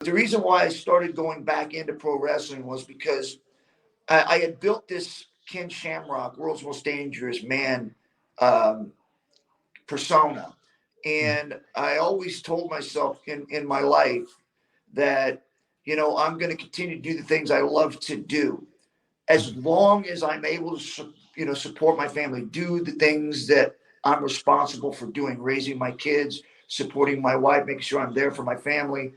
The reason why I started going back into pro wrestling was because I had built this Ken Shamrock, world's most dangerous man, um, persona. And I always told myself in my life that, I'm going to continue to do the things I love to do as long as I'm able to, support my family, do the things that I'm responsible for doing, raising my kids, supporting my wife, making sure I'm there for my family,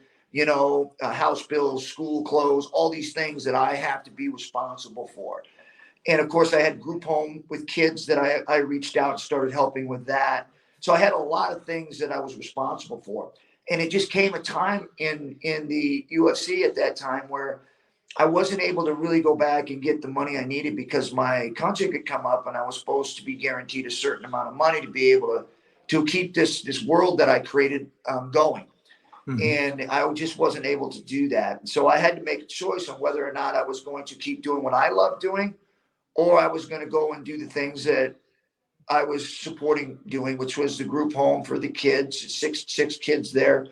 house bills, school clothes, all these things that I have to be responsible for. And of course, I had group home with kids that I reached out and started helping with that. So I had a lot of things that I was responsible for. And it just came a time in the UFC at that time where I wasn't able to really go back and get the money I needed because my contract had come up and I was supposed to be guaranteed a certain amount of money to be able to keep this world that I created going. And I just wasn't able to do that. So I had to make a choice on whether or not I was going to keep doing what I love doing, or I was going to go and do the things that I was supporting doing, which was the group home for the kids, six kids there.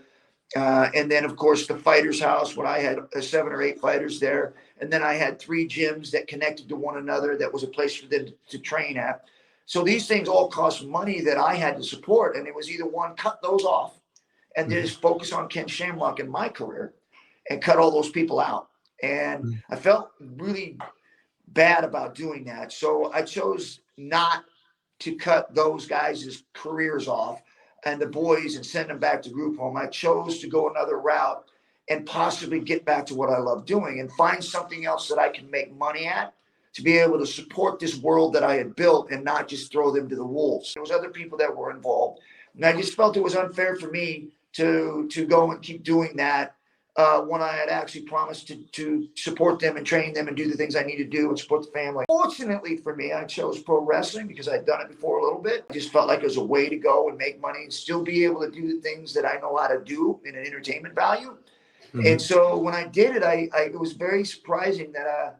And then, of course, the Fighters House, when I had 7 or 8 fighters there. And then I had 3 gyms that connected to one another. That was a place for them to train at. So these things all cost money that I had to support. And it was either one, cut those off and just focus on Ken Shamrock in my career and cut all those people out. And I felt really bad about doing that. So I chose not to cut those guys' careers off and the boys and send them back to group home. I chose to go another route and possibly get back to what I love doing and find something else that I can make money at to be able to support this world that I had built and not just throw them to the wolves. There was other people that were involved. And I just felt it was unfair for me to go and keep doing that when I had actually promised to support them and train them and do the things I need to do and support the family. Fortunately for me, I chose pro wrestling because I'd done it before a little bit. I just felt like it was a way to go and make money and still be able to do the things that I know how to do in an entertainment value. And so when I did it, it was very surprising that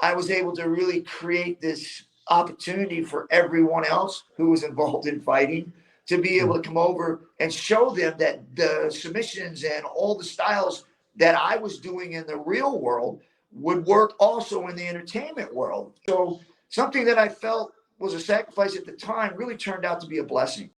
I was able to really create this opportunity for everyone else who was involved in fighting to be able to come over and show them that the submissions and all the styles that I was doing in the real world would work also in the entertainment world. So something that I felt was a sacrifice at the time really turned out to be a blessing.